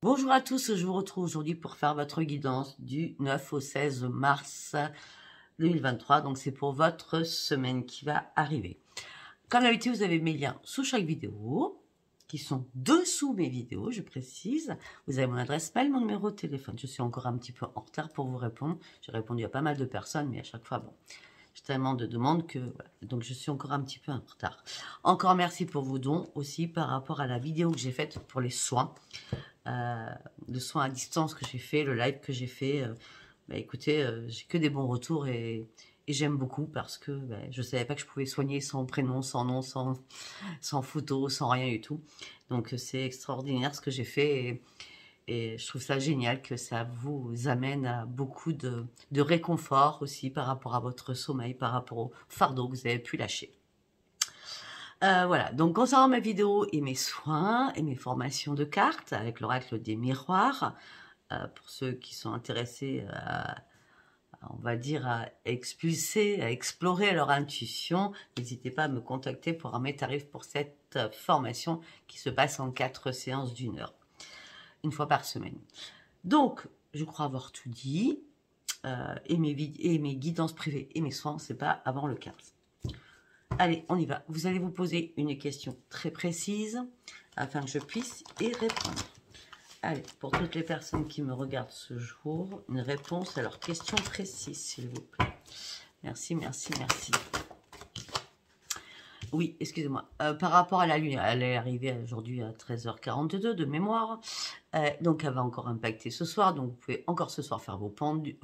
Bonjour à tous, je vous retrouve aujourd'hui pour faire votre guidance du 9 au 16 mars 2023. Donc c'est pour votre semaine qui va arriver. Comme d'habitude, vous avez mes liens sous chaque vidéo, qui sont dessous mes vidéos, je précise. Vous avez mon adresse mail, mon numéro de téléphone. Je suis encore un petit peu en retard pour vous répondre. J'ai répondu à pas mal de personnes, mais à chaque fois, bon, j'ai tellement de demandes que... Voilà. Donc je suis encore un petit peu en retard. Encore merci pour vos dons aussi par rapport à la vidéo que j'ai faite pour les soins. Le soin à distance que j'ai fait, le live que j'ai fait, écoutez, j'ai que des bons retours et j'aime beaucoup parce que je ne savais pas que je pouvais soigner sans prénom, sans nom, sans photo, sans rien du tout. Donc c'est extraordinaire ce que j'ai fait et je trouve ça génial que ça vous amène à beaucoup de réconfort aussi par rapport à votre sommeil, par rapport au fardeau que vous avez pu lâcher. Voilà, donc concernant ma vidéo et mes soins et mes formations de cartes avec l'oracle des miroirs, pour ceux qui sont intéressés on va dire, à expulser, à explorer leur intuition, n'hésitez pas à me contacter pour mes tarifs pour cette formation qui se passe en 4 séances d'1 heure, une fois par semaine. Donc, je crois avoir tout dit, et mes guidances privées et mes soins, c'est pas avant le 15. Allez, on y va. Vous allez vous poser une question très précise afin que je puisse y répondre. Allez, pour toutes les personnes qui me regardent ce jour, une réponse à leurs questions précises, s'il vous plaît. Merci, merci, merci. Oui, excusez-moi. Par rapport à la Lune, elle est arrivée aujourd'hui à 13h42 de mémoire. Donc, elle va encore impacter ce soir. Donc, vous pouvez encore ce soir faire vos pendules,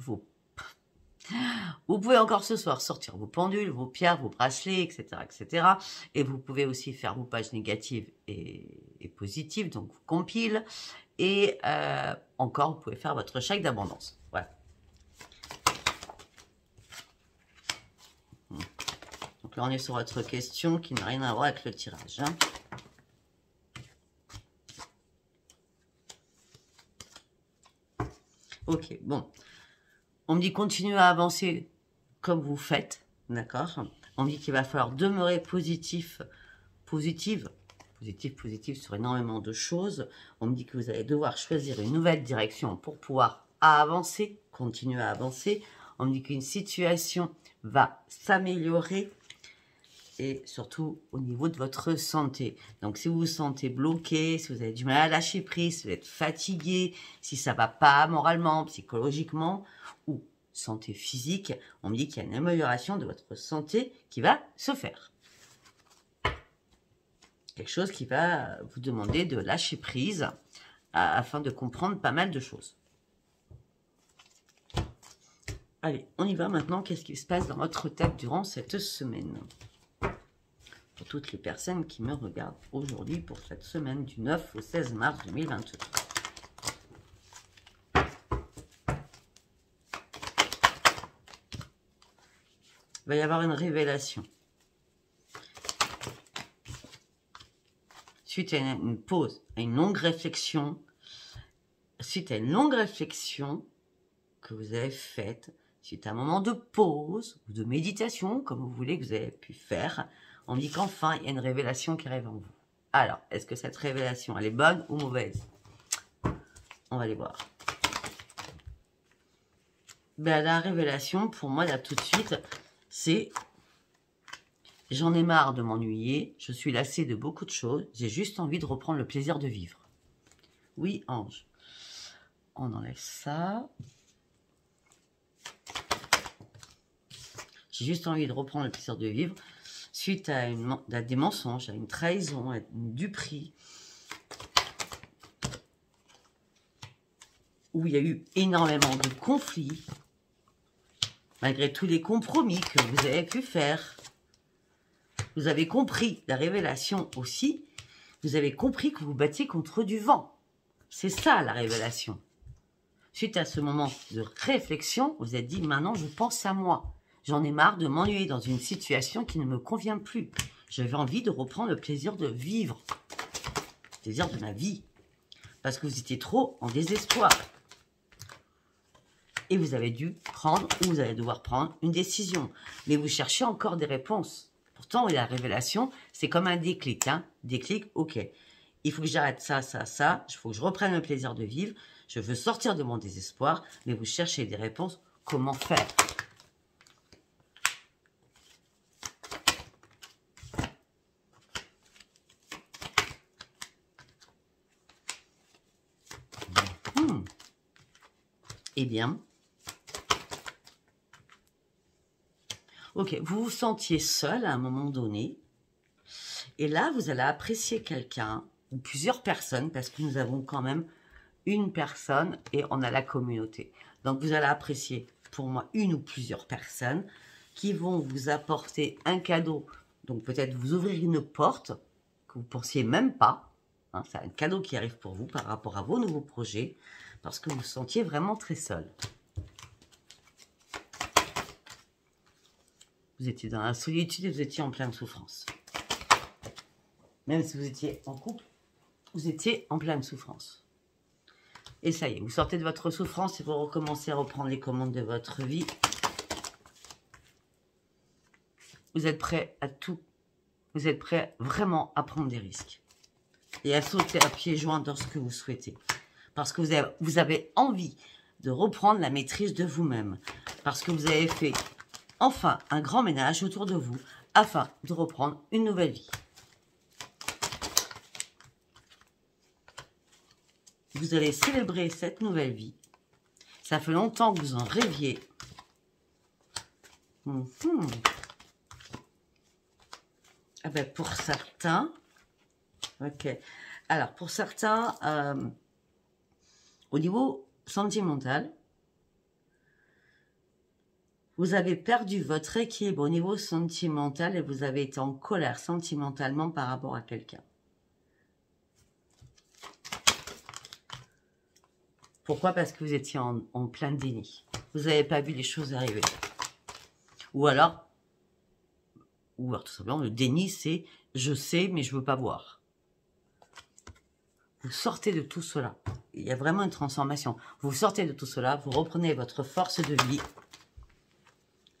Vous pouvez encore ce soir sortir vos pendules, vos pierres, vos bracelets, etc., etc. Et vous pouvez aussi faire vos pages négatives et positives, donc vos compiles. Et encore, vous pouvez faire votre chèque d'abondance. Voilà. Donc là, on est sur votre question qui n'a rien à voir avec le tirage. Hein. Ok, bon. On me dit continuez à avancer comme vous faites, d'accord? On me dit qu'il va falloir demeurer positif sur énormément de choses. On me dit que vous allez devoir choisir une nouvelle direction pour pouvoir avancer, continuer à avancer. On me dit qu'une situation va s'améliorer et surtout au niveau de votre santé. Donc si vous vous sentez bloqué, si vous avez du mal à lâcher prise, si vous êtes fatigué, si ça ne va pas moralement, psychologiquement ou santé physique, on me dit qu'il y a une amélioration de votre santé qui va se faire. Quelque chose qui va vous demander de lâcher prise afin de comprendre pas mal de choses. Allez, on y va maintenant. Qu'est-ce qui se passe dans votre tête durant cette semaine? Pour toutes les personnes qui me regardent aujourd'hui pour cette semaine du 9 au 16 mars 2023. Il va y avoir une révélation. Suite à une pause, à une longue réflexion, que vous avez faite, suite à un moment de pause ou de méditation, comme vous voulez, que vous avez pu faire, on dit qu'enfin, il y a une révélation qui arrive en vous. Alors, est-ce que cette révélation, elle est bonne ou mauvaise? On va aller voir. Ben, la révélation, pour moi, là, tout de suite, c'est... J'en ai marre de m'ennuyer, je suis lassée de beaucoup de choses, j'ai juste envie de reprendre le plaisir de vivre. Oui, ange. On enlève ça. J'ai juste envie de reprendre le plaisir de vivre suite à des mensonges, à une trahison, à une duperie, où il y a eu énormément de conflits, malgré tous les compromis que vous avez pu faire. Vous avez compris la révélation aussi. Vous avez compris que vous battiez contre du vent. C'est ça la révélation. Suite à ce moment de réflexion, vous vous êtes dit, maintenant je pense à moi. J'en ai marre de m'ennuyer dans une situation qui ne me convient plus. J'avais envie de reprendre le plaisir de vivre. Le plaisir de ma vie. Parce que vous étiez trop en désespoir. Et vous avez dû prendre, ou vous allez devoir prendre une décision. Mais vous cherchez encore des réponses. Pourtant, la révélation, c'est comme un déclic. Hein. Déclic, ok. il faut que j'arrête ça, ça, ça. Il faut que je reprenne le plaisir de vivre. Je veux sortir de mon désespoir. Mais vous cherchez des réponses. Comment faire? Eh bien, ok, vous vous sentiez seul à un moment donné. Et là, vous allez apprécier quelqu'un ou plusieurs personnes, parce que nous avons quand même une personne et on a la communauté. Donc, vous allez apprécier, pour moi, une ou plusieurs personnes qui vont vous apporter un cadeau. Donc, peut-être vous ouvrir une porte que vous ne pensiez même pas. Hein, c'est un cadeau qui arrive pour vous par rapport à vos nouveaux projets, parce que vous vous sentiez vraiment très seul. Vous étiez dans la solitude et vous étiez en pleine souffrance. Même si vous étiez en couple, vous étiez en pleine souffrance. Et ça y est, vous sortez de votre souffrance et vous recommencez à reprendre les commandes de votre vie. Vous êtes prêt à tout. Vous êtes prêt vraiment à prendre des risques. Et à sauter à pieds joints dans ce que vous souhaitez. Parce que vous avez envie de reprendre la maîtrise de vous-même. Parce que vous avez fait enfin un grand ménage autour de vous afin de reprendre une nouvelle vie. Vous allez célébrer cette nouvelle vie. Ça fait longtemps que vous en rêviez. Ah ben pour certains, ok. Alors pour certains, au niveau sentimental, vous avez perdu votre équilibre au niveau sentimental et vous avez été en colère sentimentalement par rapport à quelqu'un. Pourquoi? Parce que vous étiez en plein déni. Vous n'avez pas vu les choses arriver. Ou alors tout simplement, le déni, c'est « je sais, mais je ne veux pas voir ». Vous sortez de tout cela. Il y a vraiment une transformation. Vous sortez de tout cela, vous reprenez votre force de vie.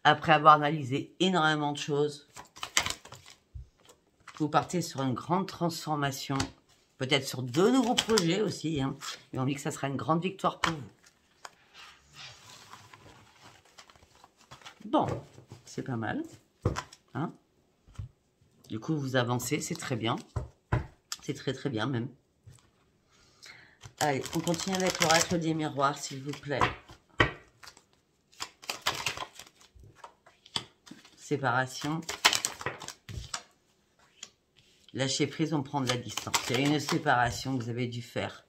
Après avoir analysé énormément de choses, vous partez sur une grande transformation. Peut-être sur de nouveaux projets aussi. Hein. Et on dit que ça sera une grande victoire pour vous. Bon, c'est pas mal. Hein? Du coup, vous avancez, c'est très bien. C'est très très bien même. Allez, on continue avec l'oracle des miroirs, s'il vous plaît. Séparation. Lâcher prise, on prend de la distance. Il y a une séparation que vous avez dû faire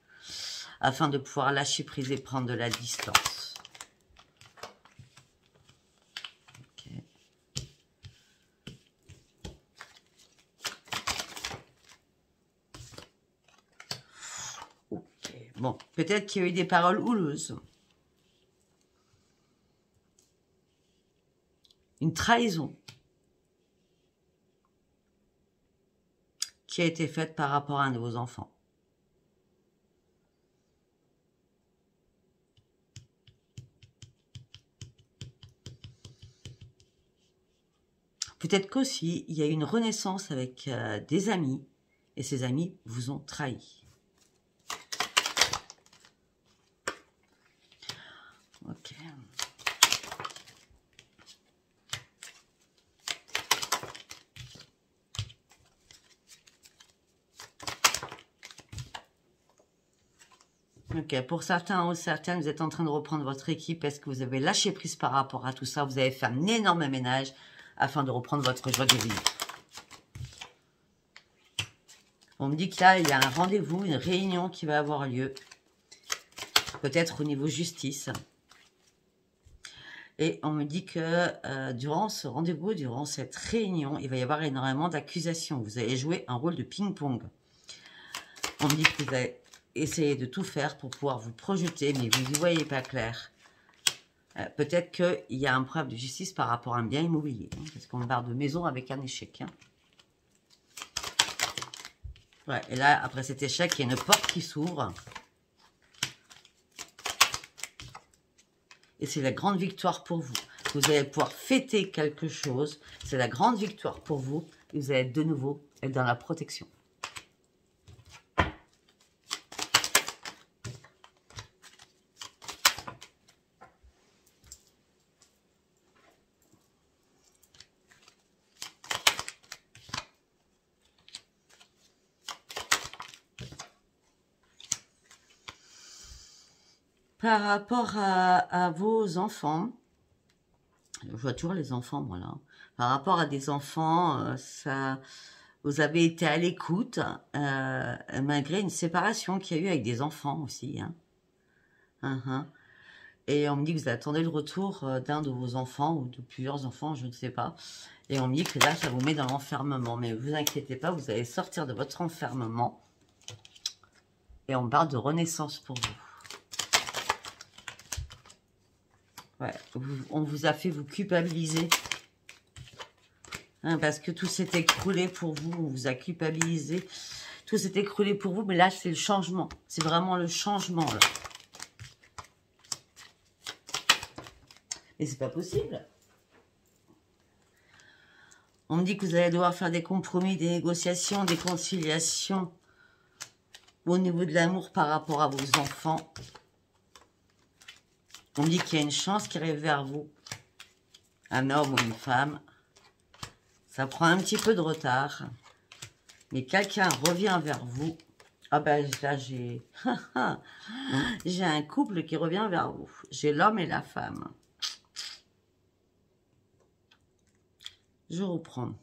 afin de pouvoir lâcher prise et prendre de la distance. Okay. Ok. Bon, peut-être qu'il y a eu des paroles houleuses. Une trahison qui a été faite par rapport à un de vos enfants. Peut-être qu'aussi, il y a une renaissance avec des amis, et ces amis vous ont trahi. Ok. Ok, pour certains ou certaines, vous êtes en train de reprendre votre équipe parce que vous avez lâché prise par rapport à tout ça. Vous avez fait un énorme ménage afin de reprendre votre joie de vivre. On me dit que là, il y a un rendez-vous, une réunion qui va avoir lieu. Peut-être au niveau justice. Et on me dit que durant ce rendez-vous, durant cette réunion, il va y avoir énormément d'accusations. Vous allez jouer un rôle de ping-pong. On me dit que vous allez essayer de tout faire pour pouvoir vous projeter, mais vous n'y voyez pas clair. Peut-être qu'il y a un problème de justice par rapport à un bien immobilier. Hein, parce qu'on parle de maison avec un échec. Hein. Ouais, et là, après cet échec, il y a une porte qui s'ouvre. Et c'est la grande victoire pour vous. Vous allez pouvoir fêter quelque chose. C'est la grande victoire pour vous. Et vous allez de nouveau être dans la protection. Par rapport à vos enfants, je vois toujours les enfants, moi, là. Par rapport à des enfants, vous avez été à l'écoute, malgré une séparation qu'il y a eu avec des enfants aussi. Hein. Et on me dit que vous attendez le retour d'un de vos enfants, ou de plusieurs enfants, je ne sais pas. Et on me dit que là, ça vous met dans l'enfermement. Mais ne vous inquiétez pas, vous allez sortir de votre enfermement. Et on parle de renaissance pour vous. Ouais, on vous a fait vous culpabiliser. Hein, parce que tout s'est écroulé pour vous. On vous a culpabilisé. Tout s'est écroulé pour vous. Mais là, c'est le changement. C'est vraiment le changement, là. Et c'est pas possible. On me dit que vous allez devoir faire des compromis, des négociations, des conciliations au niveau de l'amour par rapport à vos enfants. On me dit qu'il y a une chance qui arrive vers vous. Un homme ou une femme. Ça prend un petit peu de retard. Mais quelqu'un revient vers vous. Ah ben là, j'ai un couple qui revient vers vous. J'ai l'homme et la femme. Je reprends.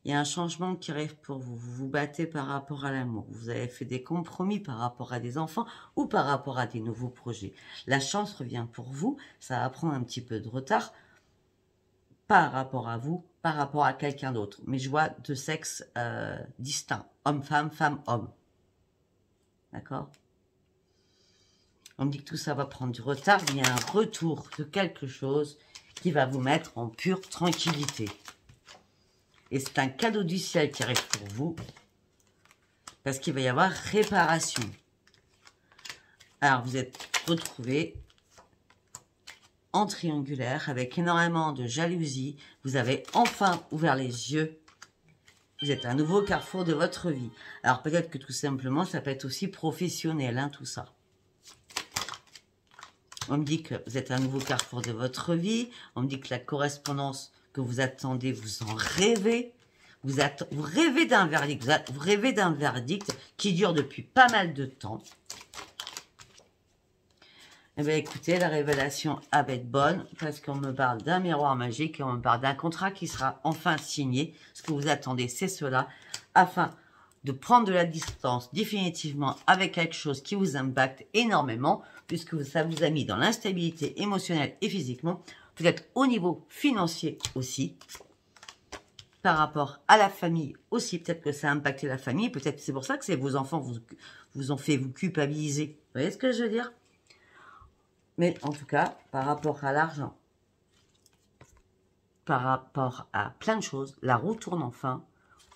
Il y a un changement qui arrive pour vous. Vous vous battez par rapport à l'amour. Vous avez fait des compromis par rapport à des enfants ou par rapport à des nouveaux projets. La chance revient pour vous. Ça va prendre un petit peu de retard par rapport à vous, par rapport à quelqu'un d'autre. Mais je vois deux sexes distincts. Homme-femme, femme-homme. D'accord? On me dit que tout ça va prendre du retard. Il y a un retour de quelque chose qui va vous mettre en pure tranquillité. Et c'est un cadeau du ciel qui arrive pour vous. Parce qu'il va y avoir réparation. Alors, vous êtes retrouvés en triangulaire avec énormément de jalousie. Vous avez enfin ouvert les yeux. Vous êtes à un nouveau carrefour de votre vie. Alors, peut-être que tout simplement, ça peut être aussi professionnel, hein, tout ça. On me dit que vous êtes à un nouveau carrefour de votre vie. On me dit que la correspondance que vous attendez, vous en rêvez. Vous rêvez d'un verdict. Vous rêvez d'un verdict qui dure depuis pas mal de temps. Eh bien, écoutez, la révélation va être bonne parce qu'on me parle d'un miroir magique et on me parle d'un contrat qui sera enfin signé. Ce que vous attendez, c'est cela, afin de prendre de la distance définitivement avec quelque chose qui vous impacte énormément, puisque ça vous a mis dans l'instabilité émotionnelle et physiquement, peut-être au niveau financier aussi, par rapport à la famille aussi, peut-être que ça a impacté la famille, peut-être c'est pour ça que vos enfants vous ont fait vous culpabiliser. Vous voyez ce que je veux dire? Mais en tout cas, par rapport à l'argent, par rapport à plein de choses, la roue tourne enfin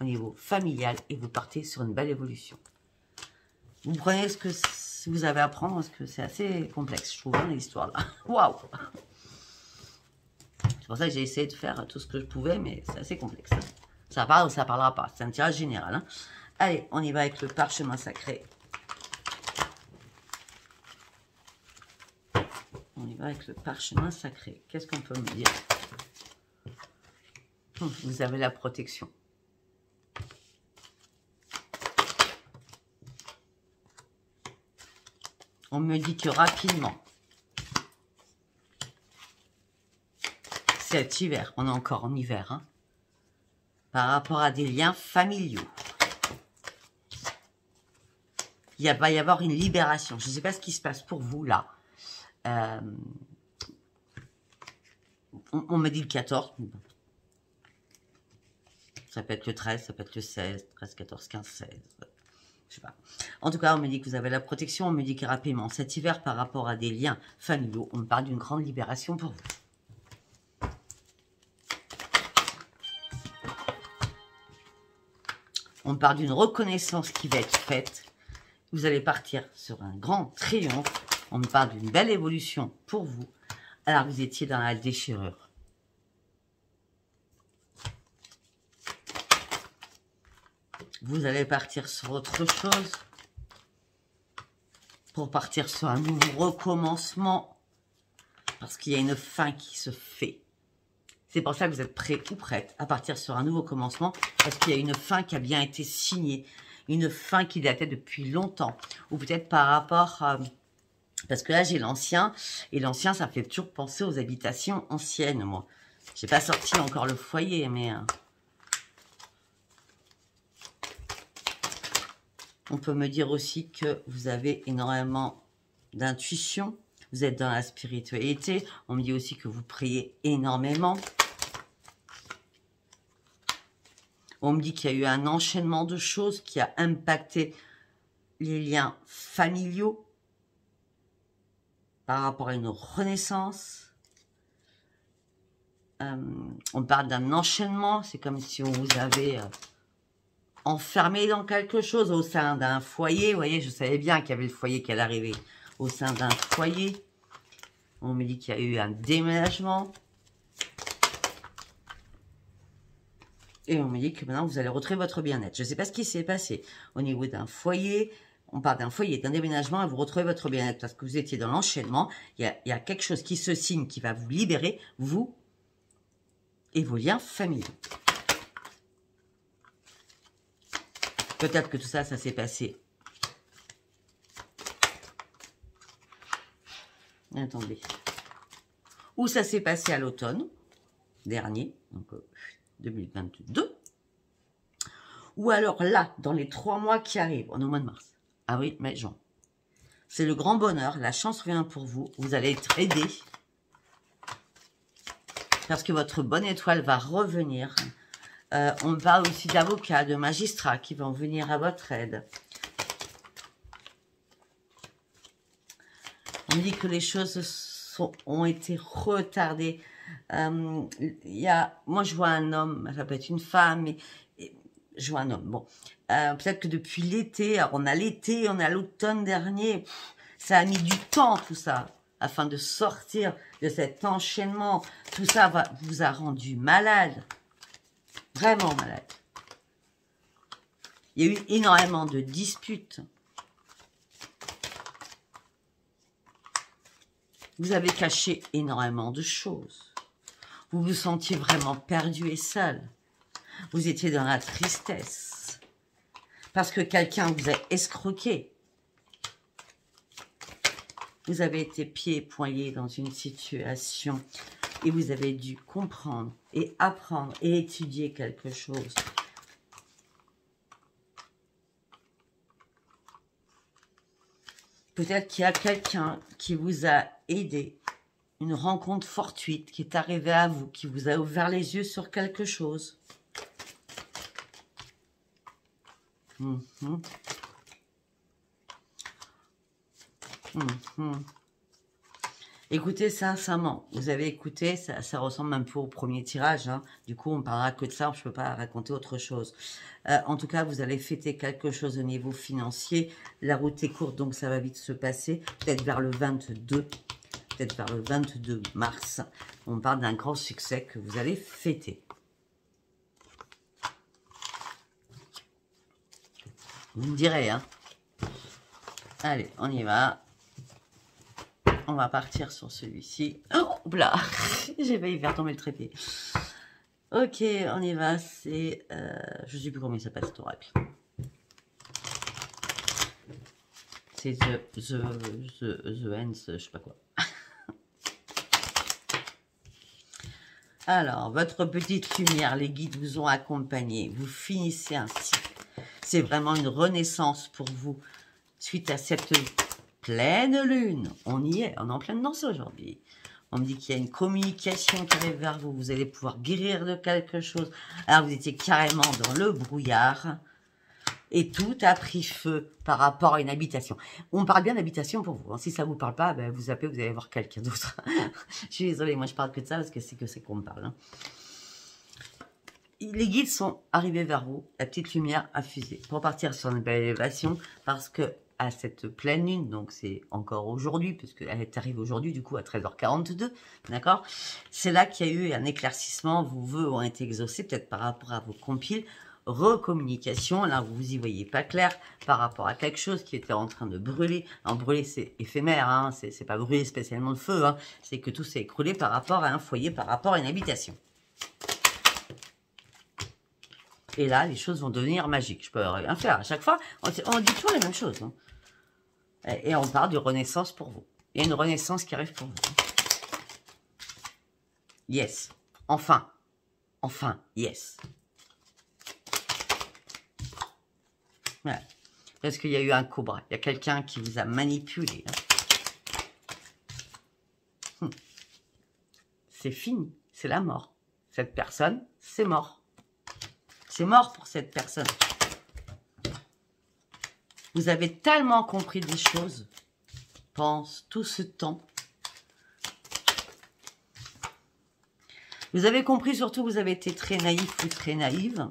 au niveau familial et vous partez sur une belle évolution. Vous prenez ce que vous avez à apprendre parce que c'est assez complexe, je trouve, l'histoire là. Waouh! C'est pour ça que j'ai essayé de faire tout ce que je pouvais, mais c'est assez complexe. Ça parle ou ça parlera pas. C'est un tirage général. Hein. Allez, on y va avec le parchemin sacré. On y va avec le parchemin sacré. Qu'est-ce qu'on peut me dire? Vous avez la protection. On me dit que rapidement, cet hiver, on est encore en hiver, hein, par rapport à des liens familiaux, il va y avoir une libération. Je ne sais pas ce qui se passe pour vous là. On me dit le 14. Ça peut être le 13, ça peut être le 16, 13, 14, 15, 16. Je sais pas. En tout cas, on me dit que vous avez la protection. On me dit que rapidement, cet hiver, par rapport à des liens familiaux, on me parle d'une grande libération pour vous. On me parle d'une reconnaissance qui va être faite. Vous allez partir sur un grand triomphe. On me parle d'une belle évolution pour vous. Alors, vous étiez dans la déchirure. Vous allez partir sur autre chose. Pour partir sur un nouveau recommencement. Parce qu'il y a une fin qui se fait. C'est pour ça que vous êtes prêt ou prête à partir sur un nouveau commencement. Parce qu'il y a une fin qui a bien été signée. Une fin qui datait depuis longtemps. Ou peut-être par rapport Parce que là, j'ai l'ancien. Et l'ancien, ça fait toujours penser aux habitations anciennes, moi. J'ai pas sorti encore le foyer, mais... on peut me dire aussi que vous avez énormément d'intuition. Vous êtes dans la spiritualité. On me dit aussi que vous priez énormément. On me dit qu'il y a eu un enchaînement de choses qui a impacté les liens familiaux par rapport à une renaissance. On parle d'un enchaînement. C'est comme si on vous avait enfermé dans quelque chose au sein d'un foyer. Vous voyez, je savais bien qu'il y avait le foyer qui allait arriver au sein d'un foyer. On me dit qu'il y a eu un déménagement. Et on me dit que maintenant, vous allez retrouver votre bien-être. Je ne sais pas ce qui s'est passé au niveau d'un foyer. On parle d'un foyer, d'un déménagement, et vous retrouvez votre bien-être parce que vous étiez dans l'enchaînement. Il y a quelque chose qui se signe, qui va vous libérer, vous et vos liens familiaux. Peut-être que tout ça, ça s'est passé. Attendez. Ou ça s'est passé à l'automne dernier, donc 2022. Ou alors là, dans les 3 mois qui arrivent, on est au mois de mars, avril, mai, juin. C'est le grand bonheur, la chance revient pour vous. Vous allez être aidé. Parce que votre bonne étoile va revenir. On parle aussi d'avocats, de magistrats qui vont venir à votre aide. On me dit que les choses ont été retardées. Moi, je vois un homme, ça peut être une femme, mais je vois un homme. Bon, peut-être que depuis l'été, alors on a l'été, on a l'automne dernier, ça a mis du temps tout ça, afin de sortir de cet enchaînement. Tout ça vous a rendu malade. Vraiment malade. Il y a eu énormément de disputes. Vous avez caché énormément de choses. Vous vous sentiez vraiment perdu et seul. Vous étiez dans la tristesse. Parce que quelqu'un vous a escroqué. Vous avez été pieds et poings liés dans une situation et vous avez dû comprendre et apprendre et étudier quelque chose. Peut-être qu'il y a quelqu'un qui vous a aidé, une rencontre fortuite qui est arrivée à vous, qui vous a ouvert les yeux sur quelque chose. Écoutez, sincèrement, vous avez écouté, ça ressemble un peu au premier tirage. Hein. Du coup, on ne parlera que de ça, je ne peux pas raconter autre chose. En tout cas, vous allez fêter quelque chose au niveau financier. La route est courte, donc ça va vite se passer. Peut-être vers le 22, peut-être vers le 22 mars. On parle d'un grand succès que vous allez fêter. Vous me direz, hein. Allez, on y va. On va partir sur celui-ci. Oh là, j'ai failli faire tomber le trépied. Ok, on y va. C'est, je ne sais plus comment il s'appelle cet oracle. C'est The Ends, je sais pas quoi. Alors, votre petite lumière, les guides vous ont accompagné. Vous finissez un cycle. C'est vraiment une renaissance pour vous suite à cette pleine lune. On y est, on est en pleine danse aujourd'hui. On me dit qu'il y a une communication qui arrive vers vous. Vous allez pouvoir guérir de quelque chose. Alors, vous étiez carrément dans le brouillard. Et tout a pris feu par rapport à une habitation. On parle bien d'habitation pour vous. Si ça ne vous parle pas, ben vous appelez, vous allez voir quelqu'un d'autre. Je suis désolée, moi je parle que de ça parce que c'est qu'on me parle. Hein. Les guides sont arrivés vers vous, la petite lumière a fusé. Pour partir sur une belle élévation, parce que à cette pleine lune, donc c'est encore aujourd'hui, puisqu'elle est arrivée aujourd'hui, du coup à 13h42, d'accord? C'est là qu'il y a eu un éclaircissement, vos vœux ont été exaucés, peut-être par rapport à vos compiles, recommunication, là vous y voyez pas clair, par rapport à quelque chose qui était en train de brûler. Alors brûler c'est éphémère, hein, c'est pas brûler spécialement le feu, hein, c'est que tout s'est écroulé par rapport à un foyer, par rapport à une habitation. Et là, les choses vont devenir magiques. Je peux rien faire. À chaque fois, on dit toujours la même chose. Hein. Et on parle de renaissance pour vous. Il y a une renaissance qui arrive pour vous. Yes. Enfin. Enfin, yes. Voilà. Parce qu'il y a eu un cobra. Il y a quelqu'un qui vous a manipulé. C'est fini. C'est la mort. Cette personne, c'est mort. C'est mort pour cette personne. Vous avez tellement compris des choses. Pense tout ce temps. Vous avez compris, surtout, vous avez été très naïf ou très naïve.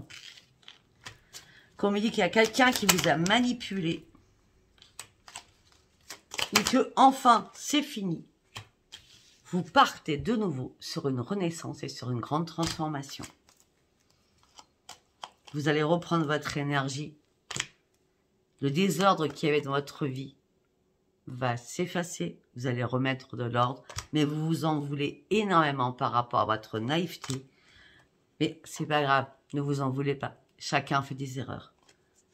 Qu'on me dit qu'il y a quelqu'un qui vous a manipulé. Et que, enfin, c'est fini. Vous partez de nouveau sur une renaissance et sur une grande transformation. Vous allez reprendre votre énergie. Le désordre qu'il y avait dans votre vie va s'effacer. Vous allez remettre de l'ordre. Mais vous vous en voulez énormément par rapport à votre naïveté. Mais c'est pas grave. Ne vous en voulez pas. Chacun fait des erreurs.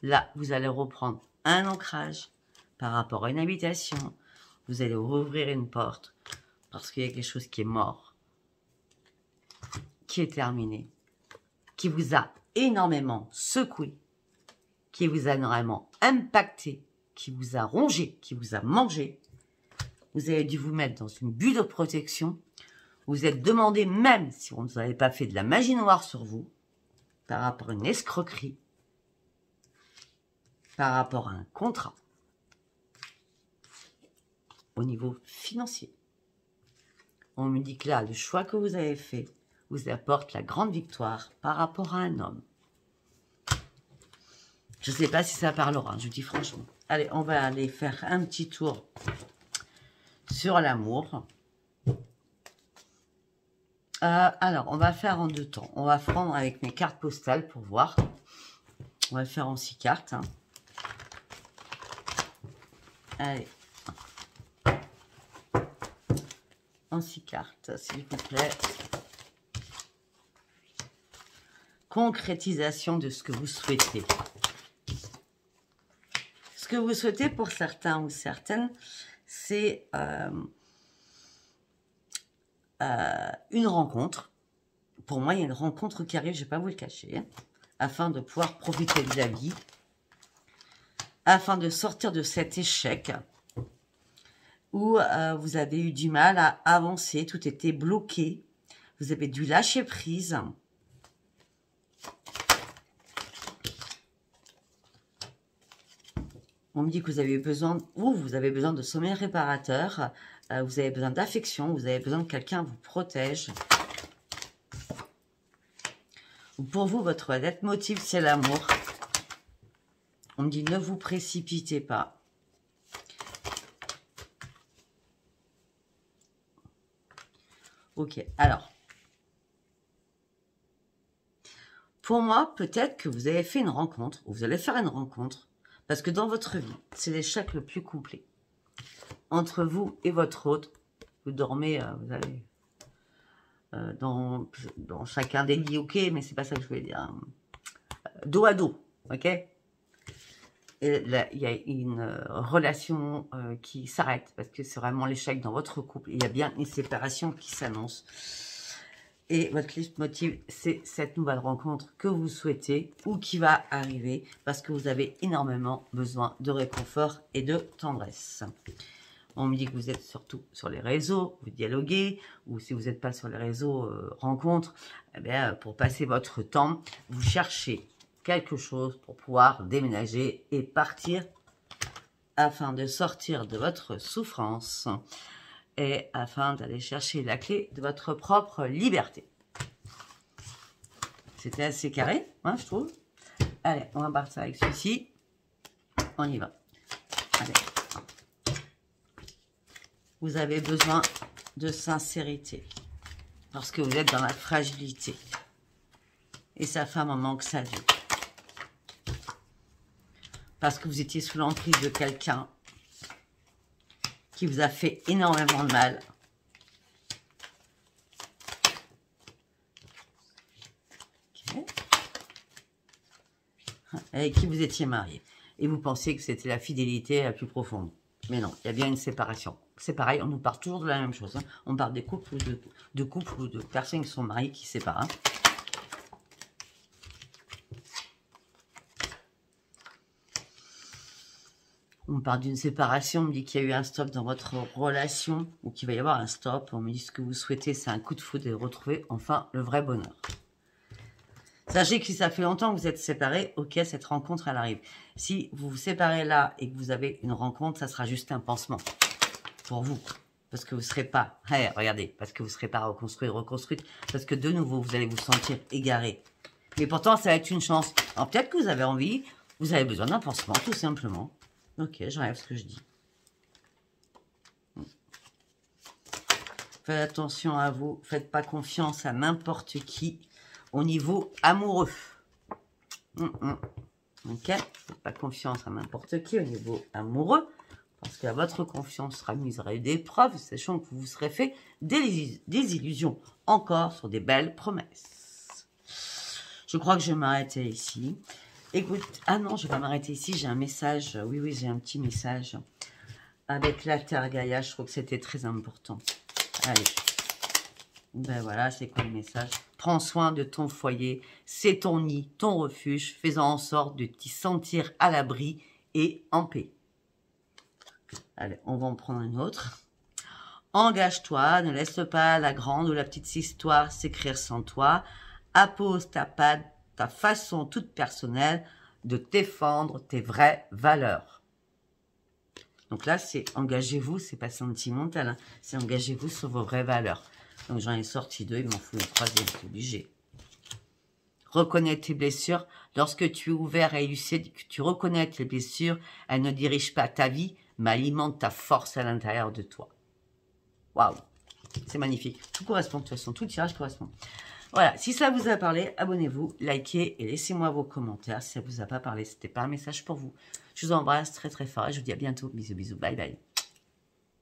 Là, vous allez reprendre un ancrage par rapport à une habitation. Vous allez rouvrir une porte parce qu'il y a quelque chose qui est mort, qui est terminé, qui vous a énormément secoué, qui vous a énormément impacté, qui vous a rongé, qui vous a mangé. Vous avez dû vous mettre dans une bulle de protection. Vous êtes demandé, même si vous n'avez pas fait de la magie noire sur vous, par rapport à une escroquerie, par rapport à un contrat, au niveau financier. On me dit que là, le choix que vous avez fait vous apporte la grande victoire par rapport à un homme. Je ne sais pas si ça parlera, je vous dis franchement. Allez, on va aller faire un petit tour sur l'amour. Alors, on va faire en deux temps. On va prendre avec mes cartes postales pour voir. On va le faire en 6 cartes. Hein. Allez. En 6 cartes, s'il vous plaît. Concrétisation de ce que vous souhaitez. Ce que vous souhaitez pour certains ou certaines, c'est une rencontre. Pour moi, il y a une rencontre qui arrive, je ne vais pas vous le cacher, hein, afin de pouvoir profiter de la vie, afin de sortir de cet échec où vous avez eu du mal à avancer, tout était bloqué, vous avez dû lâcher prise. On me dit que vous avez besoin, vous avez besoin de sommeil réparateur, vous avez besoin d'affection, vous avez besoin que quelqu'un vous protège. Pour vous, votre leitmotiv, c'est l'amour. On me dit, ne vous précipitez pas. Ok, alors. Pour moi, peut-être que vous avez fait une rencontre, ou vous allez faire une rencontre, parce que dans votre vie, c'est l'échec le plus complet. Entre vous et votre hôte, vous dormez, vous allez dans chacun des lits, ok, mais c'est pas ça que je voulais dire. Hein. Dos à dos, ok. Et là, il y a une relation qui s'arrête, parce que c'est vraiment l'échec dans votre couple. Il y a bien une séparation qui s'annonce. Et votre leitmotiv, c'est cette nouvelle rencontre que vous souhaitez ou qui va arriver parce que vous avez énormément besoin de réconfort et de tendresse. On me dit que vous êtes surtout sur les réseaux, vous dialoguez, ou si vous n'êtes pas sur les réseaux rencontres, eh bien, pour passer votre temps, vous cherchez quelque chose pour pouvoir déménager et partir afin de sortir de votre souffrance. Et afin d'aller chercher la clé de votre propre liberté. C'était assez carré, hein, je trouve. Allez, on va partir avec celui-ci. On y va. Allez. Vous avez besoin de sincérité. Parce que vous êtes dans la fragilité. Et ça fait un moment que ça dure. Parce que vous étiez sous l'emprise de quelqu'un qui vous a fait énormément de mal. Okay. Avec qui vous étiez marié. Et vous pensiez que c'était la fidélité la plus profonde. Mais non, il y a bien une séparation. C'est pareil, on nous parle toujours de la même chose. Hein. On parle des couples ou de couples ou de personnes qui sont mariées, qui se séparent. Hein. On parle d'une séparation, on me dit qu'il y a eu un stop dans votre relation, ou qu'il va y avoir un stop. On me dit ce que vous souhaitez, c'est un coup de foudre et retrouver enfin le vrai bonheur. Sachez que si ça fait longtemps que vous êtes séparés, ok, cette rencontre, elle arrive. Si vous vous séparez là et que vous avez une rencontre, ça sera juste un pansement pour vous. Parce que vous ne serez pas, hey, regardez, parce que vous ne serez pas reconstruite, parce que de nouveau, vous allez vous sentir égaré. Mais pourtant, ça va être une chance. Alors peut-être que vous avez envie, vous avez besoin d'un pansement, tout simplement. Ok, j'enlève ce que je dis. Faites attention à vous, faites pas confiance à n'importe qui au niveau amoureux. Ok, faites pas confiance à n'importe qui au niveau amoureux, parce que votre confiance sera mise à rude épreuve, sachant que vous vous serez fait des illusions encore sur des belles promesses. Je crois que je vais m'arrêter ici. Écoute, ah non, je vais pas m'arrêter ici, j'ai un message, oui, j'ai un petit message avec la Terre Gaïa, je trouve que c'était très important. Allez, ben voilà, c'est quoi le message? Prends soin de ton foyer, c'est ton nid, ton refuge, faisant en sorte de t'y sentir à l'abri et en paix. Allez, on va en prendre une autre. Engage-toi, ne laisse pas la grande ou la petite histoire s'écrire sans toi, appose ta patte, ta façon toute personnelle de défendre tes vraies valeurs. Donc là, c'est engagez-vous, c'est pas sentimental, hein, c'est engagez-vous sur vos vraies valeurs. Donc j'en ai sorti deux, il m'en faut une troisième, c'est obligé. Reconnais tes blessures. Lorsque tu es ouvert et lucide, que tu reconnais tes blessures, elles ne dirigent pas ta vie, mais alimentent ta force à l'intérieur de toi. Waouh, c'est magnifique. Tout correspond, de toute façon, tout le tirage correspond. Voilà, si ça vous a parlé, abonnez-vous, likez et laissez-moi vos commentaires. Si ça vous a pas parlé, c'était pas un message pour vous. Je vous embrasse très très fort et je vous dis à bientôt. Bisous, bisous, bye bye.